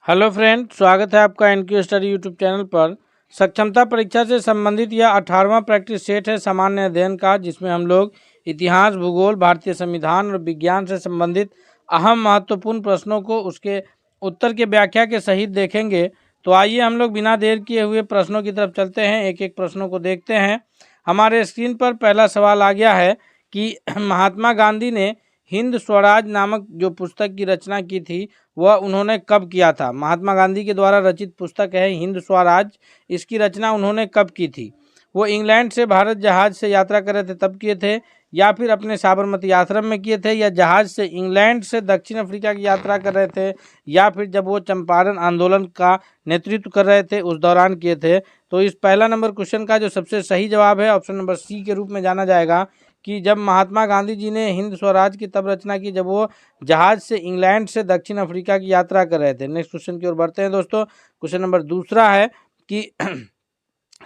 Hello friend, स्वागत है आपका एनक्यू स्टडी यूट्यूब चैनल पर। सक्षमता परीक्षा से संबंधित यह 18वां प्रैक्टिस सेट है सामान्य अध्ययन का, जिसमें हम लोग इतिहास, भूगोल, भारतीय संविधान और विज्ञान से संबंधित अहम महत्वपूर्ण प्रश्नों को उसके उत्तर के व्याख्या के सहित देखेंगे। तो आइए हम लोग बिना देर किए हुए प्रश्नों की तरफ चलते हैं, एक एक प्रश्नों को देखते हैं। हमारे स्क्रीन पर पहला सवाल आ गया है कि महात्मा गांधी ने हिंद स्वराज नामक जो पुस्तक की रचना की थी वह उन्होंने कब किया था। महात्मा गांधी के द्वारा रचित पुस्तक है हिंद स्वराज, इसकी रचना उन्होंने कब की थी। वो इंग्लैंड से भारत जहाज से यात्रा कर रहे थे तब किए थे, या फिर अपने साबरमती आश्रम में किए थे, या जहाज से इंग्लैंड से दक्षिण अफ्रीका की यात्रा कर रहे थे, या फिर जब वो चंपारण आंदोलन का नेतृत्व कर रहे थे उस दौरान किए थे। तो इस पहला नंबर क्वेश्चन का जो सबसे सही जवाब है ऑप्शन नंबर सी के रूप में जाना जाएगा कि जब महात्मा गांधी जी ने हिंद स्वराज की तब रचना की जब वो जहाज से इंग्लैंड से दक्षिण अफ्रीका की यात्रा कर रहे थे। नेक्स्ट क्वेश्चन की ओर बढ़ते हैं दोस्तों। क्वेश्चन नंबर दूसरा है कि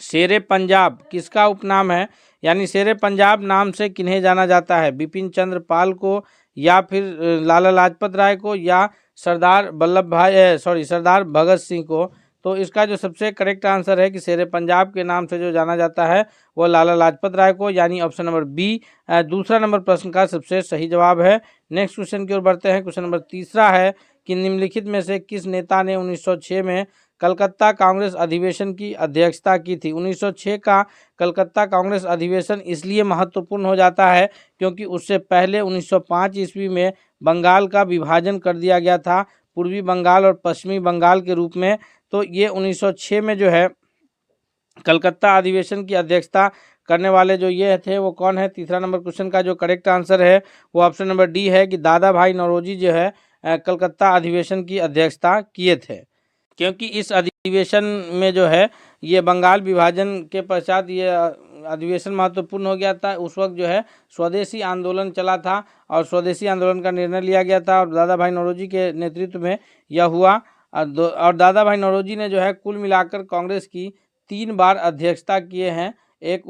शेरे पंजाब किसका उपनाम है, यानी शेरे पंजाब नाम से किन्हें जाना जाता है। बिपिन चंद्र पाल को, या फिर लाला लाजपत राय को, या सरदार भगत सिंह को। तो इसका जो सबसे करेक्ट आंसर है कि शेरे पंजाब के नाम से जो जाना जाता है वो लाला लाजपत राय को, यानी ऑप्शन नंबर बी दूसरा नंबर प्रश्न का सबसे सही जवाब है। नेक्स्ट क्वेश्चन की ओर बढ़ते हैं। क्वेश्चन नंबर तीसरा है कि निम्नलिखित में से किस नेता ने 1906 में कलकत्ता कांग्रेस अधिवेशन की अध्यक्षता की थी। 1906 का कलकत्ता कांग्रेस अधिवेशन इसलिए महत्वपूर्ण हो जाता है क्योंकि उससे पहले 1905 ईस्वी में बंगाल का विभाजन कर दिया गया था, पूर्वी बंगाल और पश्चिमी बंगाल के रूप में। तो ये 1906 में जो है कलकत्ता अधिवेशन की अध्यक्षता करने वाले जो ये थे वो कौन है। तीसरा नंबर क्वेश्चन का जो करेक्ट आंसर है वो ऑप्शन नंबर डी है कि दादा भाई नौरोजी जो है कलकत्ता अधिवेशन की अध्यक्षता किए थे, क्योंकि इस अधिवेशन में जो है ये बंगाल विभाजन के पश्चात ये अधिवेशन महत्वपूर्ण हो गया था। उस वक्त जो है स्वदेशी आंदोलन चला था और स्वदेशी आंदोलन का निर्णय लिया गया था और दादा भाई नौरोजी के नेतृत्व में यह हुआ। और दादा भाई नौरोजी ने जो है कुल मिलाकर कांग्रेस की 3 बार अध्यक्षता किए हैं। एक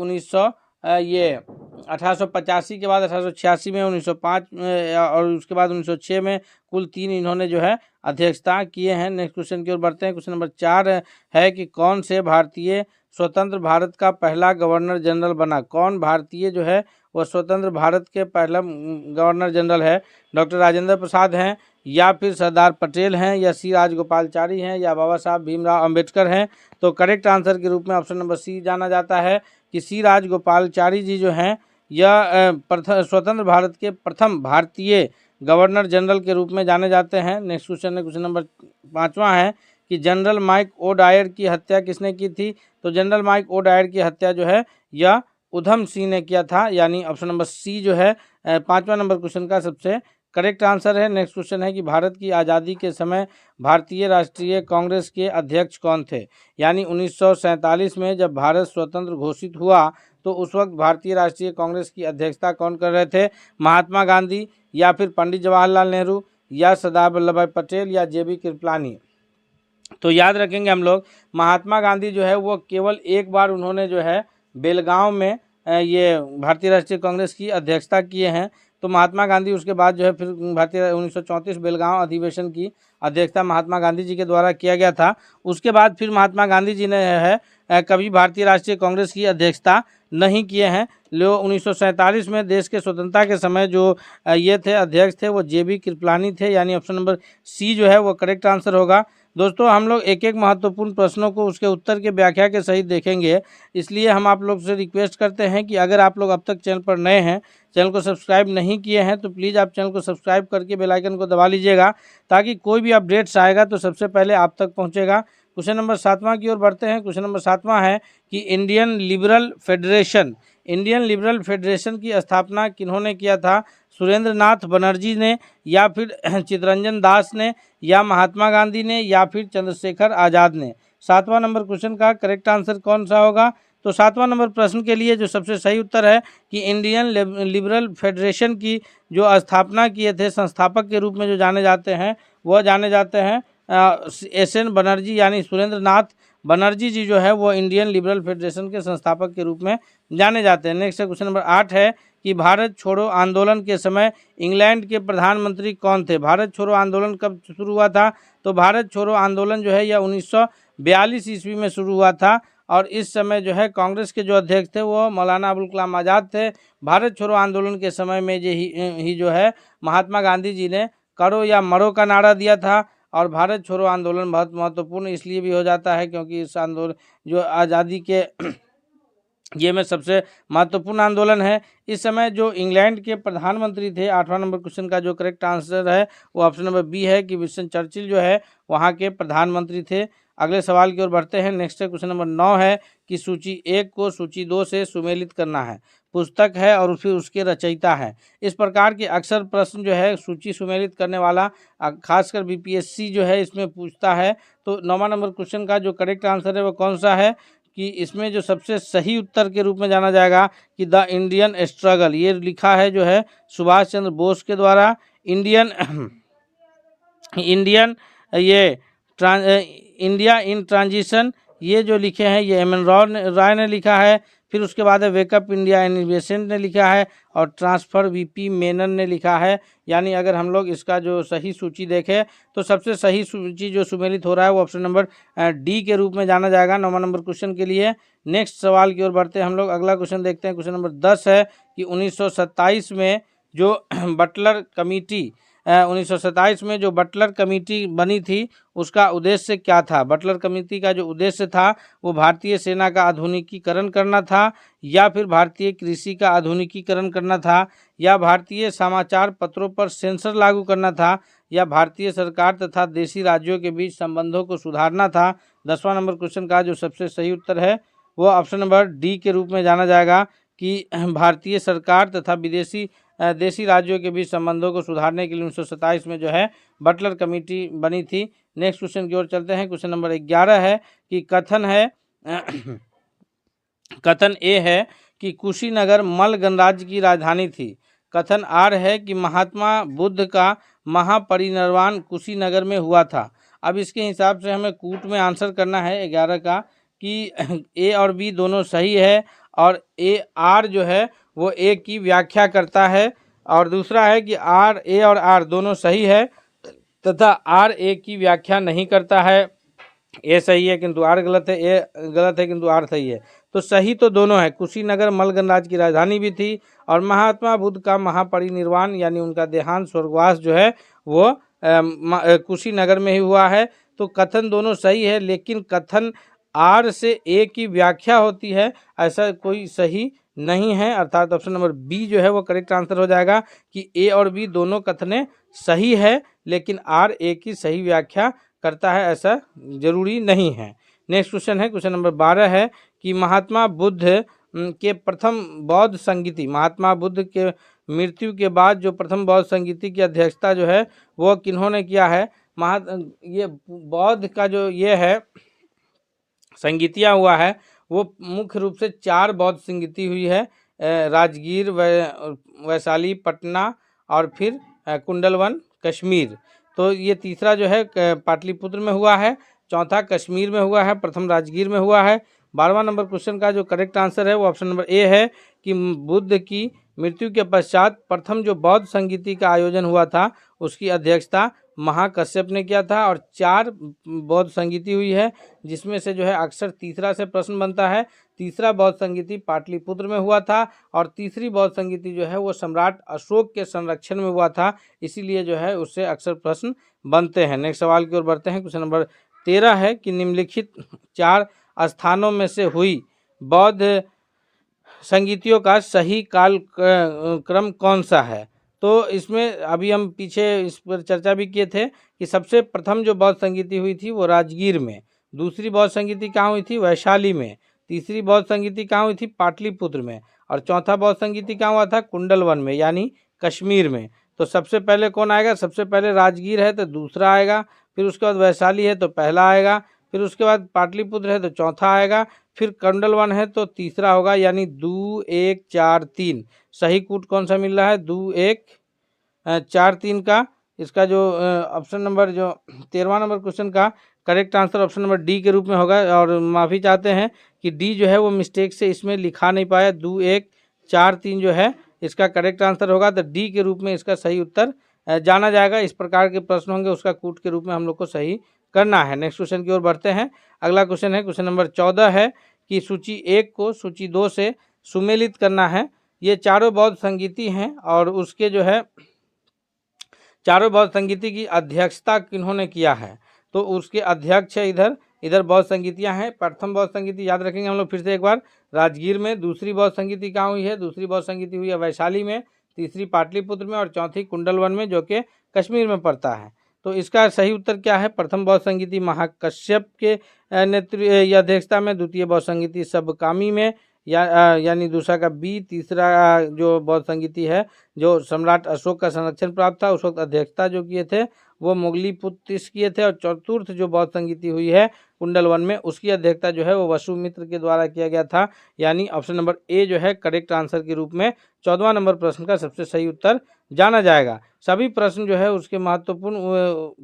1885 के बाद 1886 में, 1905 में और उसके बाद 1906 में, कुल 3 इन्होंने जो है अध्यक्षता किए हैं। नेक्स्ट क्वेश्चन की ओर बढ़ते हैं। क्वेश्चन नंबर 4 है कि कौन से भारतीय स्वतंत्र भारत का पहला गवर्नर जनरल बना। कौन भारतीय जो है वह स्वतंत्र भारत के पहला गवर्नर जनरल है। डॉक्टर राजेंद्र प्रसाद हैं, या फिर सरदार पटेल हैं, या सी राजगोपालचारी हैं, या बाबा साहब भीमराव अंबेडकर हैं। तो करेक्ट आंसर के रूप में ऑप्शन नंबर सी जाना जाता है कि सी राजगोपालचारी जी जो हैं यह स्वतंत्र भारत के प्रथम भारतीय गवर्नर जनरल के रूप में जाने जाते हैं। नेक्स्ट क्वेश्चन है, क्वेश्चन नंबर 5वां है कि जनरल माइक ओ डायर की हत्या किसने की थी। तो जनरल माइक ओ डायर की हत्या जो है यह उधम सिंह ने किया था, यानी ऑप्शन नंबर सी जो है 5वां नंबर क्वेश्चन का सबसे करेक्ट आंसर है। नेक्स्ट क्वेश्चन है कि भारत की आज़ादी के समय भारतीय राष्ट्रीय कांग्रेस के अध्यक्ष कौन थे। यानी 1947 में जब भारत स्वतंत्र घोषित हुआ तो उस वक्त भारतीय राष्ट्रीय कांग्रेस की अध्यक्षता कौन कर रहे थे। महात्मा गांधी, या फिर पंडित जवाहरलाल नेहरू, या सरदार वल्लभ भाई पटेल, या जेबी कृपलानी। तो याद रखेंगे हम लोग महात्मा गांधी जो है वो केवल एक बार उन्होंने जो है बेलगांव में ये भारतीय राष्ट्रीय कांग्रेस की अध्यक्षता किए हैं। तो महात्मा गांधी उसके बाद जो है फिर भारतीय 1934 बेलगांव अधिवेशन की अध्यक्षता महात्मा गांधी जी के द्वारा किया गया था। उसके बाद फिर महात्मा गांधी जी ने है कभी भारतीय राष्ट्रीय कांग्रेस की अध्यक्षता नहीं किए हैं। 1947 में देश के स्वतंत्रता के समय जो ये थे अध्यक्ष थे वो जेबी कृपलानी थे, यानी ऑप्शन नंबर सी जो है वो करेक्ट आंसर होगा। दोस्तों हम लोग एक एक महत्वपूर्ण प्रश्नों को उसके उत्तर के व्याख्या के सहित देखेंगे, इसलिए हम आप लोग से रिक्वेस्ट करते हैं कि अगर आप लोग अब तक चैनल पर नए हैं, चैनल को सब्सक्राइब नहीं किए हैं, तो प्लीज़ आप चैनल को सब्सक्राइब करके बेल आइकन को दबा लीजिएगा ताकि कोई भी अपडेट्स आएगा तो सबसे पहले आप तक पहुँचेगा। क्वेश्चन नंबर 7वां की ओर बढ़ते हैं। क्वेश्चन नंबर 7वां है कि इंडियन लिबरल फेडरेशन की स्थापना किन्होंने किया था। सुरेंद्र नाथ बनर्जी ने, या फिर चित्तरंजन दास ने, या महात्मा गांधी ने, या फिर चंद्रशेखर आज़ाद ने। 7वां नंबर क्वेश्चन का करेक्ट आंसर कौन सा होगा। तो 7वां नंबर प्रश्न के लिए जो सबसे सही उत्तर है कि इंडियन लिबरल फेडरेशन की जो स्थापना किए थे, संस्थापक के रूप में जो जाने जाते हैं वह जाने जाते हैं एस.एन. बनर्जी, यानी सुरेंद्र नाथ बनर्जी जी जो है वो इंडियन लिबरल फेडरेशन के संस्थापक के रूप में जाने जाते हैं। नेक्स्ट क्वेश्चन नंबर 8 है कि भारत छोड़ो आंदोलन के समय इंग्लैंड के प्रधानमंत्री कौन थे। भारत छोड़ो आंदोलन कब शुरू हुआ था? तो भारत छोड़ो आंदोलन जो है यह 1942 ईस्वी में शुरू हुआ था और इस समय जो है कांग्रेस के जो अध्यक्ष थे वो मौलाना अबुल कलाम आज़ाद थे। भारत छोड़ो आंदोलन के समय में ही जो है महात्मा गांधी जी ने करो या मरो का नारा दिया था। और भारत छोड़ो आंदोलन बहुत महत्वपूर्ण इसलिए भी हो जाता है क्योंकि इस आंदोलन जो आज़ादी के ये में सबसे महत्वपूर्ण आंदोलन है। इस समय जो इंग्लैंड के प्रधानमंत्री थे, 8वां नंबर क्वेश्चन का जो करेक्ट आंसर है वो ऑप्शन नंबर बी है कि विंस्टन चर्चिल जो है वहाँ के प्रधानमंत्री थे। अगले सवाल की ओर बढ़ते हैं। नेक्स्ट क्वेश्चन नंबर 9 है कि सूची 1 को सूची 2 से सुमेलित करना है। पुस्तक है और फिर उसके रचयिता है। इस प्रकार के अक्सर प्रश्न जो है सूची सुमेलित करने वाला खासकर बीपीएससी जो है इसमें पूछता है। तो 9वां नंबर क्वेश्चन का जो करेक्ट आंसर है वो कौन सा है कि इसमें जो सबसे सही उत्तर के रूप में जाना जाएगा कि द इंडियन स्ट्रगल, ये लिखा है जो है सुभाष चंद्र बोस के द्वारा। इंडियन इंडिया इन ट्रांजिशन ये जो लिखे हैं ये एम एन राय ने लिखा है। फिर उसके बाद है वेकअप इंडिया इन्वेस्टमेंट ने लिखा है और ट्रांसफर वीपी मेनन ने लिखा है। यानी अगर हम लोग इसका जो सही सूची देखें तो सबसे सही सूची जो सुमेलित हो रहा है वो ऑप्शन नंबर डी के रूप में जाना जाएगा 9वां नंबर क्वेश्चन के लिए। नेक्स्ट सवाल की ओर बढ़ते हैं हम लोग। अगला क्वेश्चन देखते हैं। क्वेश्चन नंबर 10 है कि 1927 में जो बटलर कमेटी 1927 में जो बटलर कमेटी बनी थी उसका उद्देश्य क्या था? बटलर कमेटी का जो उद्देश्य था वो भारतीय सेना का आधुनिकीकरण करना था या फिर भारतीय कृषि का आधुनिकीकरण करना था या भारतीय समाचार पत्रों पर सेंसर लागू करना था या भारतीय सरकार तथा देशी राज्यों के बीच संबंधों को सुधारना था। 10वां नंबर क्वेश्चन का जो सबसे सही उत्तर है वो ऑप्शन नंबर डी के रूप में जाना जाएगा कि भारतीय सरकार तथा देशी राज्यों के बीच संबंधों को सुधारने के लिए 1927 में जो है बटलर कमेटी बनी थी। नेक्स्ट क्वेश्चन की ओर चलते हैं। क्वेश्चन नंबर 11 है कि कथन ए है कि कुशीनगर मल गणराज्य की राजधानी थी। कथन आर है कि महात्मा बुद्ध का महापरिनिर्वाण कुशीनगर में हुआ था। अब इसके हिसाब से हमें कूट में आंसर करना है 11 का कि ए और बी दोनों सही है और ए आर जो है वो ए की व्याख्या करता है और दूसरा है कि आर ए और आर दोनों सही है तथा आर ए की व्याख्या नहीं करता है। ए सही है किंतु आर गलत है, ए गलत है किंतु आर सही है। तो सही तो दोनों है। कुशीनगर मल गणराज्य की राजधानी भी थी और महात्मा बुद्ध का महापरिनिर्वाण यानी उनका देहांत स्वर्गवास जो है वो कुशीनगर में ही हुआ है। तो कथन दोनों सही है लेकिन कथन आर से ए की व्याख्या होती है ऐसा कोई सही नहीं है। अर्थात ऑप्शन नंबर बी जो है वो करेक्ट आंसर हो जाएगा कि ए और बी दोनों कथने सही है लेकिन आर ए की सही व्याख्या करता है ऐसा जरूरी नहीं है। नेक्स्ट क्वेश्चन है। क्वेश्चन नंबर 12 है कि महात्मा बुद्ध के प्रथम बौद्ध संगीति, महात्मा बुद्ध के मृत्यु के बाद जो प्रथम बौद्ध संगीति की अध्यक्षता जो है वो किन्होंने किया है? ये बौद्ध का जो ये है संगीतिया हुआ है वो मुख्य रूप से 4 बौद्ध संगीति हुई है, राजगीर, वैशाली, पटना और फिर कुंडलवन कश्मीर। तो ये तीसरा जो है पाटलिपुत्र में हुआ है, चौथा कश्मीर में हुआ है, प्रथम राजगीर में हुआ है। 12वां नंबर क्वेश्चन का जो करेक्ट आंसर है वो ऑप्शन नंबर ए है कि बुद्ध की मृत्यु के पश्चात प्रथम जो बौद्ध संगीति का आयोजन हुआ था उसकी अध्यक्षता महाकश्यप ने किया था और 4 बौद्ध संगीति हुई है जिसमें से जो है अक्सर तीसरा से प्रश्न बनता है। तीसरा बौद्ध संगीति पाटलिपुत्र में हुआ था और तीसरी बौद्ध संगीति जो है वो सम्राट अशोक के संरक्षण में हुआ था, इसीलिए जो है उससे अक्सर प्रश्न बनते हैं। नेक्स्ट सवाल की ओर बढ़ते हैं। क्वेश्चन नंबर 13 है कि निम्नलिखित 4 स्थानों में से हुई बौद्ध संगीतियों का सही काल क्रम कौन सा है? तो इसमें अभी हम पीछे इस पर चर्चा भी किए थे कि सबसे प्रथम जो बौद्ध संगीति हुई थी वो राजगीर में, दूसरी बौद्ध संगीति कहाँ हुई थी? वैशाली में, तीसरी बौद्ध संगीति कहाँ हुई थी? पाटलिपुत्र में और चौथा बौद्ध संगीति कहाँ हुआ था? कुंडलवन में यानी कश्मीर में। तो सबसे पहले कौन आएगा? सबसे पहले राजगीर है तो दूसरा आएगा, फिर उसके बाद वैशाली है तो पहला आएगा, फिर उसके बाद पाटलिपुत्र है तो चौथा आएगा, फिर कुंडलवन है तो तीसरा होगा यानी 2 1 4 3। सही कूट कौन सा मिल रहा है? 2 1 4 3 का। इसका जो ऑप्शन नंबर जो 13वां नंबर क्वेश्चन का correct answer option number D के रूप में होगा। और माफ़ी चाहते हैं कि डी जो है वो मिस्टेक से इसमें लिखा नहीं पाया, 2 1 4 3 जो है इसका करेक्ट आंसर होगा। तो डी के रूप में इसका सही उत्तर जाना जाएगा। इस प्रकार के प्रश्न होंगे उसका कूट के रूप में हम लोग को सही करना है। नेक्स्ट क्वेश्चन की ओर बढ़ते हैं। अगला क्वेश्चन है क्वेश्चन नंबर 14 है कि सूची 1 को सूची 2 से सुमेलित करना है। ये चारों बौद्ध संगीति हैं और उसके जो है चारों बौद्ध संगीति की अध्यक्षता किन्होंने किया है, तो उसके अध्यक्ष है इधर बौद्ध संगीतियाँ हैं। प्रथम बौद्ध संगीति याद रखेंगे हम लोग फिर से एक बार, राजगीर में। दूसरी बौद्ध संगीति कहाँ हुई है? दूसरी बौद्ध संगीति हुई है वैशाली में। तीसरी पाटलिपुत्र में और चौथी कुंडलवन में, जो कि कश्मीर में पड़ता है। तो इसका सही उत्तर क्या है? प्रथम बौद्ध संगीति महाकश्यप के नेतृत्व या अध्यक्षता में, द्वितीय बौद्ध संगीति सबकामी में यानी दूसरा का बी, तीसरा जो बौद्ध संगीति है जो सम्राट अशोक का संरक्षण प्राप्त था उस वक्त अध्यक्षता जो किए थे वो मुगली पुत्र किए थे। और चतुर्थ जो बौद्ध संगीति हुई है कुंडलवन में उसकी अध्यक्षता जो है वो वसुमित्र के द्वारा किया गया था। यानी ऑप्शन नंबर ए जो है करेक्ट आंसर के रूप में 14वां नंबर प्रश्न का सबसे सही उत्तर जाना जाएगा। सभी प्रश्न जो है उसके महत्वपूर्ण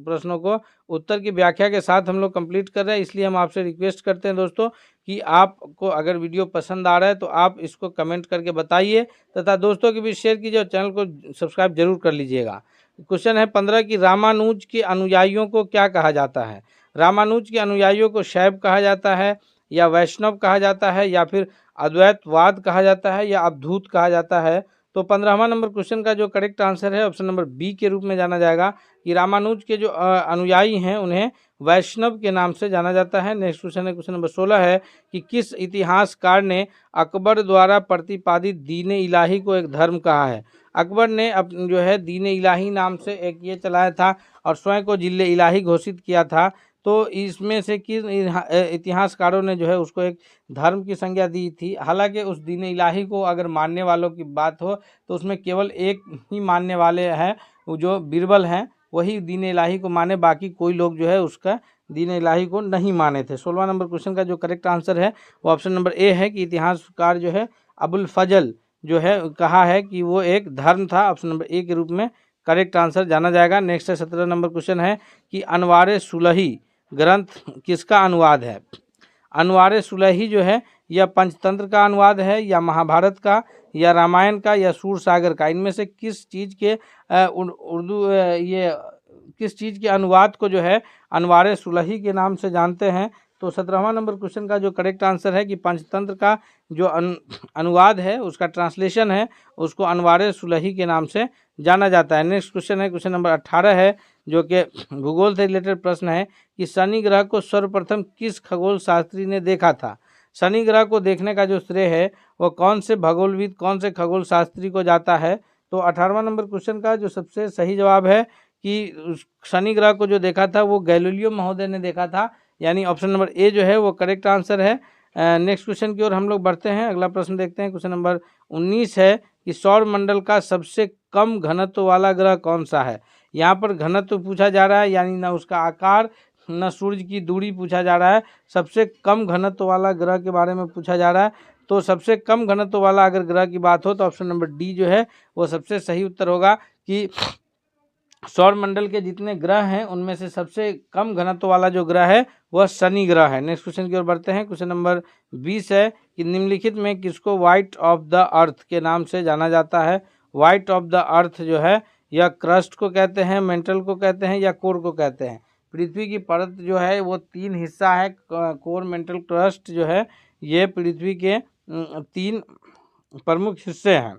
प्रश्नों को उत्तर की व्याख्या के साथ हम लोग कंप्लीट कर रहे हैं। इसलिए हम आपसे रिक्वेस्ट करते हैं दोस्तों कि आपको अगर वीडियो पसंद आ रहा है तो आप इसको कमेंट करके बताइए तथा दोस्तों के बीच शेयर कीजिए और चैनल को सब्सक्राइब जरूर कर लीजिएगा। क्वेश्चन है 15 कि रामानुज के अनुयायियों को क्या कहा जाता है? रामानुज के अनुयायियों को शैव कहा जाता है या वैष्णव कहा जाता है या फिर अद्वैतवाद कहा जाता है या अवधूत कहा जाता है? तो 15वां नंबर क्वेश्चन का जो करेक्ट आंसर है ऑप्शन नंबर बी के रूप में जाना जाएगा कि रामानुज के जो अनुयायी हैं उन्हें वैष्णव के नाम से जाना जाता है। नेक्स्ट क्वेश्चन है क्वेश्चन नंबर 16 है कि किस इतिहासकार ने अकबर द्वारा प्रतिपादित दीन इलाही को एक धर्म कहा है? अकबर ने जो है दीन इलाही नाम से एक ये चलाया था और स्वयं को जिले इलाही घोषित किया था। तो इसमें से किस इतिहासकारों ने जो है उसको एक धर्म की संज्ञा दी थी? हालांकि उस दीन इलाही को अगर मानने वालों की बात हो तो उसमें केवल एक ही मानने वाले हैं, वो जो बीरबल हैं वही दीन इलाही को माने, बाकी कोई लोग जो है उसका दीन इलाही को नहीं माने थे। 16वां नंबर क्वेश्चन का जो करेक्ट आंसर है वो ऑप्शन नंबर ए है कि इतिहासकार जो है अबुल फजल जो है कहा है कि वो एक धर्म था। ऑप्शन नंबर ए के रूप में करेक्ट आंसर जाना जाएगा। नेक्स्ट है 17 नंबर क्वेश्चन है कि अनवारे सुलही ग्रंथ किसका अनुवाद है? अनवारे सुलही जो है यह पंचतंत्र का अनुवाद है या महाभारत का या रामायण का या सूरसागर का? इनमें से किस चीज़ के उर्दू ये किस चीज़ के अनुवाद को जो है अनवारे सुलही के नाम से जानते हैं? तो 17वां नंबर क्वेश्चन का जो करेक्ट आंसर है कि पंचतंत्र का जो अनुवाद है उसका ट्रांसलेशन है उसको अनवारे सुलही के नाम से जाना जाता है। नेक्स्ट क्वेश्चन है क्वेश्चन नंबर 18 है जो कि भूगोल से रिलेटेड प्रश्न है कि शनि ग्रह को सर्वप्रथम किस खगोल शास्त्री ने देखा था? शनि ग्रह को देखने का जो श्रेय है वो कौन से भूगोलविद कौन से खगोल शास्त्री को जाता है? तो 18वां नंबर क्वेश्चन का जो सबसे सही जवाब है कि शनि ग्रह को जो देखा था वो गैलीलियो महोदय ने देखा था। यानी ऑप्शन नंबर ए जो है वो करेक्ट आंसर है। नेक्स्ट क्वेश्चन की ओर हम लोग बढ़ते हैं। अगला प्रश्न देखते हैं। क्वेश्चन नंबर 19 है कि सौर मंडल का सबसे कम घनत्व वाला ग्रह कौन सा है? यहाँ पर घनत्व पूछा जा रहा है, यानी ना उसका आकार न सूर्य की दूरी पूछा जा रहा है, सबसे कम घनत्व वाला ग्रह के बारे में पूछा जा रहा है। तो सबसे कम घनत्व वाला अगर ग्रह की बात हो तो ऑप्शन नंबर डी जो है वो सबसे सही उत्तर होगा कि सौर मंडल के जितने ग्रह हैं उनमें से सबसे कम घनत्व वाला जो ग्रह है वह शनि ग्रह है। नेक्स्ट क्वेश्चन की ओर बढ़ते हैं। क्वेश्चन नंबर 20 है कि निम्नलिखित में किसको व्हाइट ऑफ द अर्थ के नाम से जाना जाता है? व्हाइट ऑफ द अर्थ जो है या क्रस्ट को कहते हैं, मेंटल को कहते हैं या कोर को कहते हैं? पृथ्वी की परत जो है वो 3 हिस्सा है, कोर, मेंटल, क्रस्ट जो है ये पृथ्वी के 3 प्रमुख हिस्से हैं।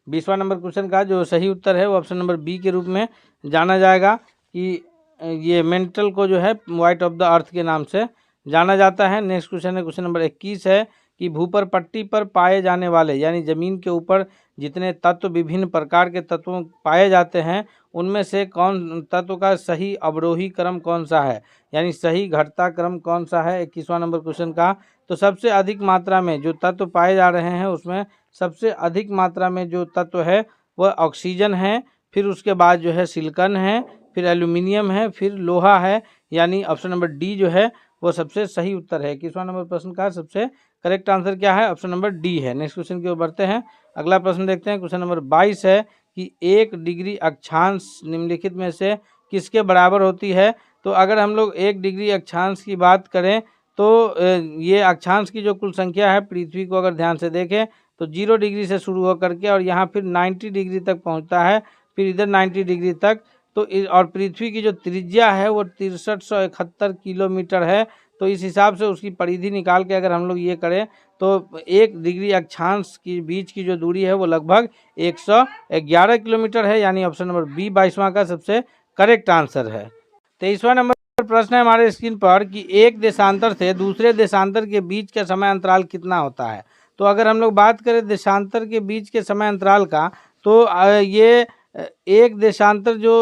20वां नंबर क्वेश्चन का जो सही उत्तर है वो ऑप्शन नंबर बी के रूप में जाना जाएगा कि ये मेंटल को जो है व्हाइट ऑफ द अर्थ के नाम से जाना जाता है। नेक्स्ट क्वेश्चन है क्वेश्चन नंबर 21 है कि भूपर पट्टी पर पाए जाने वाले यानी ज़मीन के ऊपर जितने तत्व विभिन्न प्रकार के तत्वों पाए जाते हैं उनमें से कौन तत्व का सही अवरोही क्रम कौन सा है, यानी सही घटता क्रम कौन सा है? 21वां नंबर क्वेश्चन का तो सबसे अधिक मात्रा में जो तत्व पाए जा रहे हैं उसमें सबसे अधिक मात्रा में जो तत्व है वह ऑक्सीजन है, फिर उसके बाद जो है सिलिकॉन है, फिर एल्यूमिनियम है, फिर लोहा है। यानी ऑप्शन नंबर डी जो है वो सबसे सही उत्तर है। 21वां नंबर प्रश्न का सबसे करेक्ट आंसर क्या है? ऑप्शन नंबर डी है। नेक्स्ट क्वेश्चन की ओर बढ़ते हैं। अगला प्रश्न देखते हैं। क्वेश्चन नंबर 22 है कि 1 डिग्री अक्षांश निम्नलिखित में से किसके बराबर होती है। तो अगर हम लोग 1 डिग्री अक्षांश की बात करें तो ये अक्षांश की जो कुल संख्या है पृथ्वी को अगर ध्यान से देखें तो 0 डिग्री से शुरू होकर के और यहाँ फिर 90 डिग्री तक पहुँचता है, फिर इधर 90 डिग्री तक। तो और पृथ्वी की जो त्रिज्या है वो 6371 किलोमीटर है। तो इस हिसाब से उसकी परिधि निकाल के अगर हम लोग ये करें तो 1 डिग्री अक्षांश की बीच की जो दूरी है वो लगभग 111 किलोमीटर है, यानी ऑप्शन नंबर बी 22वां का सबसे करेक्ट आंसर है। 23वां नंबर प्रश्न है हमारे स्क्रीन पर कि एक देशांतर से दूसरे देशांतर के बीच का समय अंतराल कितना होता है। तो अगर हम लोग बात करें देशांतर के बीच के समय अंतराल का तो ये एक देशांतर जो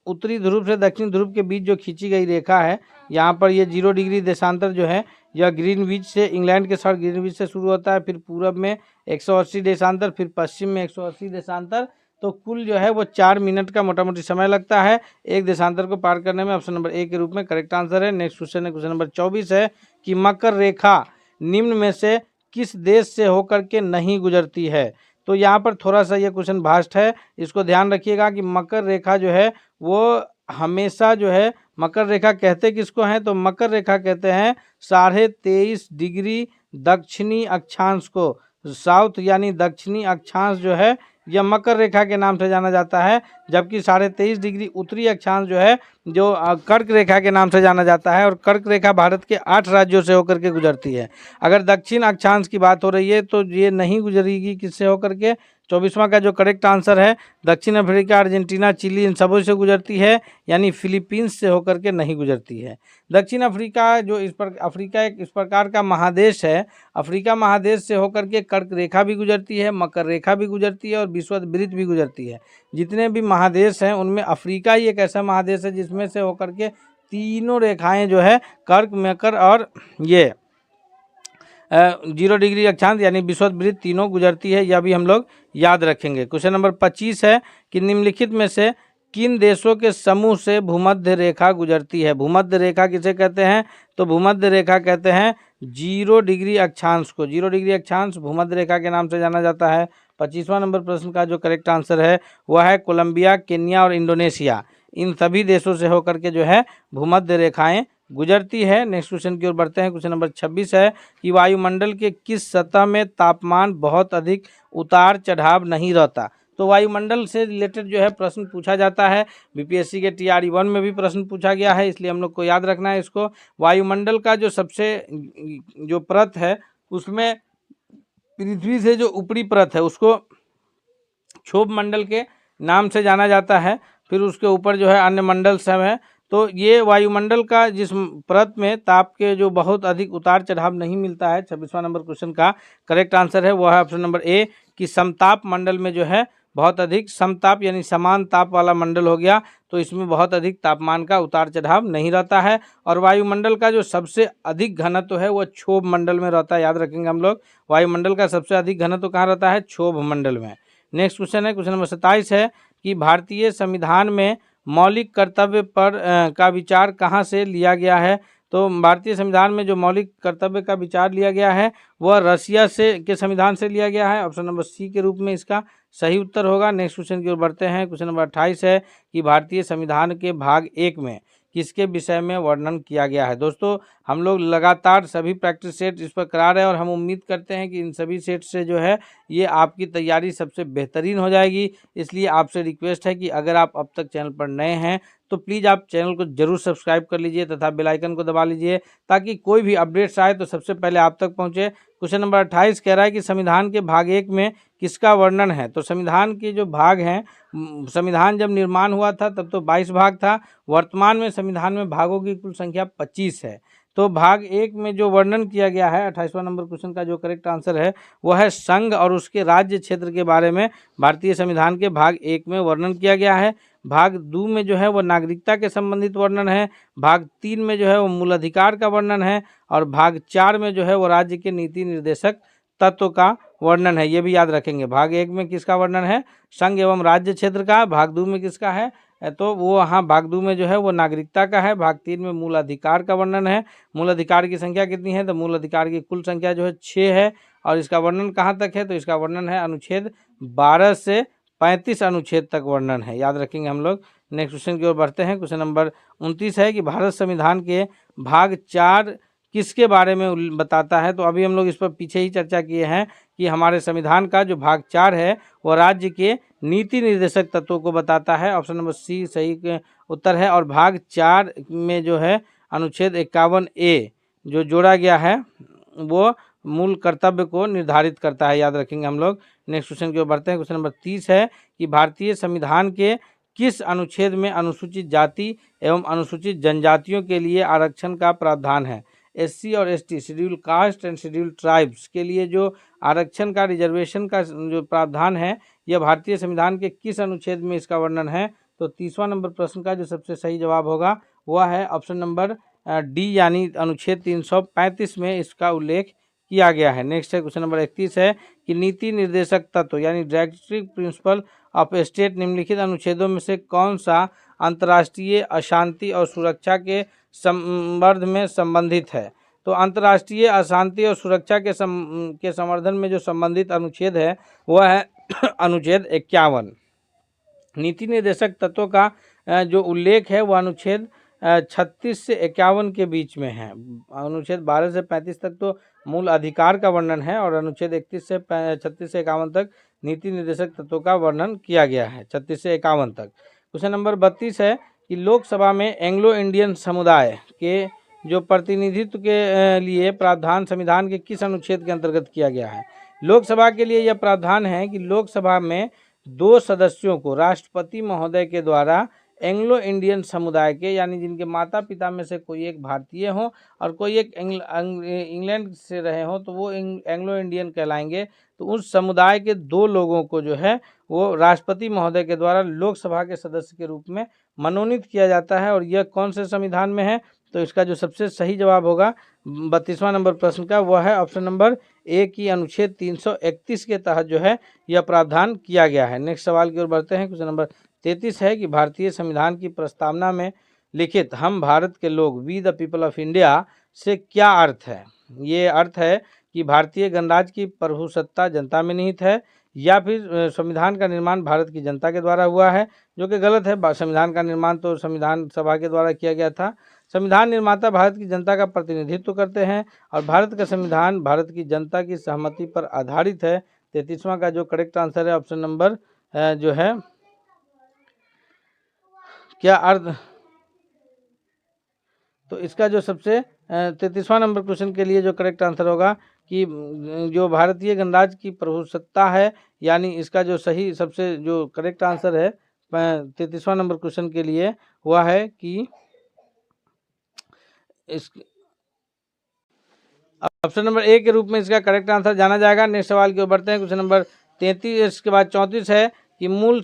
उत्तरी ध्रुव से दक्षिण ध्रुव के बीच जो खींची गई रेखा है, यहाँ पर ये 0 डिग्री देशांतर जो है यह ग्रीनविच से, इंग्लैंड के शहर ग्रीनविच से शुरू होता है, फिर पूरब में 180 देशांतर, फिर पश्चिम में 180 देशांतर। तो कुल जो है वो 4 मिनट का मोटा मोटी समय लगता है एक देशांतर को पार करने में। ऑप्शन नंबर ए के रूप में करेक्ट आंसर है। नेक्स्ट क्वेश्चन है क्वेश्चन नंबर 24 है कि मकर रेखा निम्न में से किस देश से होकर के नहीं गुजरती है। तो यहाँ पर थोड़ा सा ये क्वेश्चन भास्ट है, इसको ध्यान रखिएगा कि मकर रेखा जो है वो हमेशा जो है, मकर रेखा कहते किसको हैं तो मकर रेखा कहते हैं 23.5 डिग्री दक्षिणी अक्षांश को। साउथ यानी दक्षिणी अक्षांश जो है यह मकर रेखा के नाम से जाना जाता है, जबकि 23.5 डिग्री उत्तरी अक्षांश जो है जो कर्क रेखा के नाम से जाना जाता है। और कर्क रेखा भारत के 8 राज्यों से होकर के गुजरती है। अगर दक्षिण अक्षांश की बात हो रही है तो ये नहीं गुजरेगी किससे होकर के। 24वां का जो करेक्ट आंसर है दक्षिण अफ्रीका, अर्जेंटीना, चिली इन सबों से गुजरती है, यानी फिलीपींस से होकर के नहीं गुजरती है। दक्षिण अफ्रीका जो अफ्रीका एक इस प्रकार का महादेश है, अफ्रीका महादेश से होकर के कर्क रेखा भी गुजरती है, मकर रेखा भी गुजरती है और विषुववृत्त भी गुजरती है। जितने भी महादेश हैं उनमें अफ्रीका ही एक ऐसा महादेश है जिसमें से होकर के तीनों रेखाएं जो है कर्क, मकर और ये 0 डिग्री अक्षांश यानी विषुववृत्त तीनों गुजरती है, यह भी हम लोग याद रखेंगे। क्वेश्चन नंबर 25 है कि निम्नलिखित में से किन देशों के समूह से भूमध्य रेखा गुजरती है। भूमध्य रेखा किसे कहते हैं तो भूमध्य रेखा कहते हैं 0 डिग्री अक्षांश को। 0 डिग्री अक्षांश भूमध्य रेखा के नाम से जाना जाता है। 25वां नंबर प्रश्न का जो करेक्ट आंसर है वह है कोलंबिया, केन्या और इंडोनेशिया। इन सभी देशों से होकर के जो है भूमध्य रेखाएं गुजरती है। नेक्स्ट क्वेश्चन की ओर बढ़ते हैं। क्वेश्चन नंबर 26 है कि वायुमंडल के किस सतह में तापमान बहुत अधिक उतार चढ़ाव नहीं रहता। तो वायुमंडल से रिलेटेड जो है प्रश्न पूछा जाता है, बीपीएससी के TRE 1 में भी प्रश्न पूछा गया है, इसलिए हम लोग को याद रखना है इसको। वायुमंडल का जो सबसे जो परत है उसमें पृथ्वी से जो ऊपरी परत है उसको क्षोभ मंडल के नाम से जाना जाता है। फिर उसके ऊपर जो है अन्य मंडल सब है। तो ये वायुमंडल का जिस परत में ताप के जो बहुत अधिक उतार चढ़ाव नहीं मिलता है, 26वां नंबर क्वेश्चन का करेक्ट आंसर है वह है ऑप्शन नंबर ए कि समताप मंडल में जो है बहुत अधिक, समताप यानी समान ताप वाला मंडल हो गया, तो इसमें बहुत अधिक तापमान का उतार चढ़ाव नहीं रहता है। और वायुमंडल का जो सबसे अधिक घनत्व है वह क्षोभ मंडल में रहता है, याद रखेंगे हम लोग। वायुमंडल का सबसे अधिक घनत्व कहाँ रहता है, क्षोभ मंडल में। नेक्स्ट क्वेश्चन है क्वेश्चन नंबर 27 है कि भारतीय संविधान में मौलिक कर्तव्य पर का विचार कहाँ से लिया गया है। तो भारतीय संविधान में जो मौलिक कर्तव्य का विचार लिया गया है वह रसिया से के संविधान से लिया गया है। ऑप्शन नंबर सी के रूप में इसका सही उत्तर होगा। नेक्स्ट क्वेश्चन की ओर बढ़ते हैं। क्वेश्चन नंबर 28 है कि भारतीय संविधान के भाग 1 में किसके विषय में वर्णन किया गया है। दोस्तों हम लोग लगातार सभी प्रैक्टिस सेट इस पर करा रहे हैं और हम उम्मीद करते हैं कि इन सभी सेट से जो है ये आपकी तैयारी सबसे बेहतरीन हो जाएगी। इसलिए आपसे रिक्वेस्ट है कि अगर आप अब तक चैनल पर नए हैं तो प्लीज़ आप चैनल को जरूर सब्सक्राइब कर लीजिए तथा बेल आइकन को दबा लीजिए ताकि कोई भी अपडेट्स आए तो सबसे पहले आप तक पहुंचे। क्वेश्चन नंबर 28 कह रहा है कि संविधान के भाग 1 में किसका वर्णन है। तो संविधान के जो भाग हैं, संविधान जब निर्माण हुआ था तब तो 22 भाग था, वर्तमान में संविधान में भागों की कुल संख्या 25 है। तो भाग 1 में जो वर्णन किया गया है, 28वां नंबर क्वेश्चन का जो करेक्ट आंसर है वह है संघ और उसके राज्य क्षेत्र के बारे में भारतीय संविधान के भाग 1 में वर्णन किया गया है। भाग 2 में जो है वो नागरिकता के संबंधित वर्णन है। भाग 3 में जो है वो मूल अधिकार का वर्णन है और भाग 4 में जो है वो राज्य के नीति निर्देशक तत्व का वर्णन है। ये भी याद रखेंगे। भाग 1 में किसका वर्णन है, संघ एवं राज्य क्षेत्र का। भाग 2 में किसका है तो वो हाँ भाग 2 में जो है वो नागरिकता का है। भाग 3 में मूल अधिकार का वर्णन है। मूल अधिकार की संख्या कितनी है तो मूल अधिकार की कुल संख्या जो है 6 है और इसका वर्णन कहाँ तक है तो इसका वर्णन है अनुच्छेद 12 से 35 अनुच्छेद तक वर्णन है, याद रखेंगे हम लोग। नेक्स्ट क्वेश्चन की ओर बढ़ते हैं। क्वेश्चन नंबर 29 है कि भारत संविधान के भाग 4 किसके बारे में बताता है। तो अभी हम लोग इस पर पीछे ही चर्चा किए हैं कि हमारे संविधान का जो भाग 4 है वह राज्य के नीति निर्देशक तत्वों को बताता है। ऑप्शन नंबर सी सही उत्तर है। और भाग 4 में जो है अनुच्छेद 51A जो जोड़ा गया है वो मूल कर्तव्य को निर्धारित करता है, याद रखेंगे हम लोग। नेक्स्ट क्वेश्चन की ओर बढ़ते हैं। क्वेश्चन नंबर 30 है कि भारतीय संविधान के किस अनुच्छेद में अनुसूचित जाति एवं अनुसूचित जनजातियों के लिए आरक्षण का प्रावधान है। SC और ST schedule caste and schedule tribes के लिए जो आरक्षण का रिजर्वेशन का जो प्रावधान है यह भारतीय संविधान के किस अनुच्छेद में इसका वर्णन है। तो 30वां नंबर प्रश्न का जो सबसे सही जवाब होगा वह है ऑप्शन नंबर डी यानी अनुच्छेद 335 में इसका उल्लेख किया गया है। नेक्स्ट है क्वेश्चन नंबर 31 है कि नीति निर्देशक तत्व यानी डायरेक्टरी प्रिंसिपल ऑफ स्टेट निम्नलिखित अनुच्छेदों में से कौन सा अंतर्राष्ट्रीय अशांति और सुरक्षा के संवर्ध में संबंधित है। तो अंतर्राष्ट्रीय अशांति और सुरक्षा के संवर्धन में जो संबंधित अनुच्छेद है वह है अनुच्छेद 51। नीति निर्देशक तत्वों का जो उल्लेख है वह अनुच्छेद 36 से 51 के बीच में है। अनुच्छेद 12 से 35 तक तो मूल अधिकार का वर्णन है और अनुच्छेद 36 से 51 तक नीति निर्देशक तत्वों का वर्णन किया गया है, 36 से 51 तक। क्वेश्चन नंबर 32 है कि लोकसभा में एंग्लो इंडियन समुदाय के जो प्रतिनिधित्व के लिए प्रावधान संविधान के किस अनुच्छेद के अंतर्गत किया गया है। लोकसभा के लिए यह प्रावधान है कि लोकसभा में 2 सदस्यों को राष्ट्रपति महोदय के द्वारा एंग्लो इंडियन समुदाय के यानी जिनके माता पिता में से कोई एक भारतीय हो और कोई एक इंग्लैंड से रहे हो तो वो एंग्लो इंडियन कहलाएंगे। तो उस समुदाय के 2 लोगों को जो है वो राष्ट्रपति महोदय के द्वारा लोकसभा के सदस्य के रूप में मनोनीत किया जाता है। और यह कौन से संविधान में है। तो इसका जो सबसे सही जवाब होगा 32वां नंबर प्रश्न का वह है ऑप्शन नंबर ए की अनुच्छेद 331 के तहत जो है यह प्रावधान किया गया है। नेक्स्ट सवाल की ओर बढ़ते हैं। क्वेश्चन नंबर 33 है कि भारतीय संविधान की प्रस्तावना में लिखित हम भारत के लोग we the people of India से क्या अर्थ है। ये अर्थ है कि भारतीय गणराज्य की प्रभुसत्ता जनता में निहित है या फिर संविधान का निर्माण भारत की जनता के द्वारा हुआ है, जो कि गलत है। संविधान का निर्माण तो संविधान सभा के द्वारा किया गया था। संविधान निर्माता भारत की जनता का प्रतिनिधित्व करते हैं और भारत का संविधान भारत की जनता की सहमति पर आधारित है। 33वां का जो करेक्ट आंसर है ऑप्शन नंबर जो है क्या अर्थ। तो इसका जो सबसे 33वां नंबर क्वेश्चन के लिए जो करेक्ट आंसर होगा कि जो भारतीय गणराज्य की प्रभुसत्ता है यानी इसका जो सही सबसे जो करेक्ट आंसर है 33वां नंबर क्वेश्चन के लिए वह है कि इस ऑप्शन नंबर ए के रूप में इसका करेक्ट आंसर जाना जाएगा। नेक्स्ट सवाल की ओर बढ़ते हैं। क्वेश्चन नंबर 33 के बाद 34 है कि मूल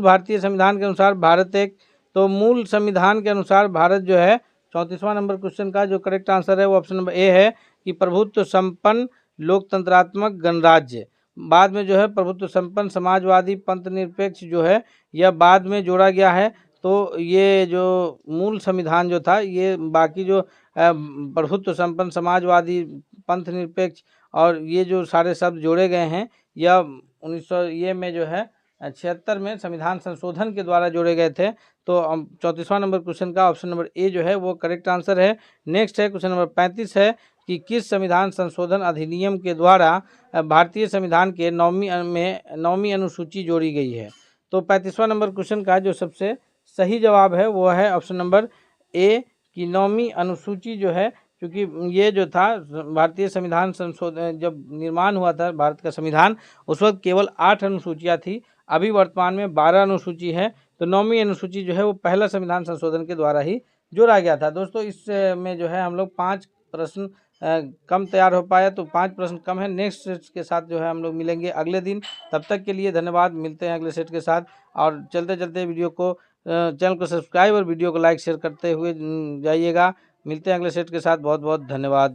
भारतीय संविधान के अनुसार भारत एक। तो मूल संविधान के अनुसार भारत जो है 34वां नंबर क्वेश्चन का जो करेक्ट आंसर है वो ऑप्शन नंबर ए है कि प्रभुत्व संपन्न लोकतंत्रात्मक गणराज्य। बाद में जो है प्रभुत्व संपन्न समाजवादी पंथ निरपेक्ष जो है यह बाद में जोड़ा गया है। तो ये जो मूल संविधान जो था ये बाकी जो प्रभुत्व संपन्न समाजवादी पंथ निरपेक्ष और ये जो सारे शब्द जोड़े गए हैं यह 1900 में जो है 76 में संविधान संशोधन के द्वारा जोड़े गए थे। तो 34वां नंबर क्वेश्चन का ऑप्शन नंबर ए जो है वो करेक्ट आंसर है। नेक्स्ट है क्वेश्चन नंबर 35 है कि किस संविधान संशोधन अधिनियम के द्वारा भारतीय संविधान के 9वीं अनुसूची जोड़ी गई है। तो 35वां नंबर क्वेश्चन का जो सबसे सही जवाब है वो है ऑप्शन नंबर ए की 9वीं अनुसूची जो है, क्योंकि ये जो था भारतीय संविधान संशोधन जब निर्माण हुआ था भारत का संविधान उस वक्त केवल 8 अनुसूचियाँ थी। अभी वर्तमान में 12 अनुसूची है। तो 9वीं अनुसूची जो है वो पहला संविधान संशोधन के द्वारा ही जोड़ा गया था। दोस्तों इस में जो है हम लोग 5 प्रश्न कम तैयार हो पाया, तो 5 प्रश्न कम है। नेक्स्ट सेट के साथ जो है हम लोग मिलेंगे अगले दिन। तब तक के लिए धन्यवाद। मिलते हैं अगले सेट के साथ और चलते चलते वीडियो को चैनल को सब्सक्राइब और वीडियो को लाइक शेयर करते हुए जाइएगा। मिलते हैं अगले सेट के साथ। बहुत बहुत धन्यवाद।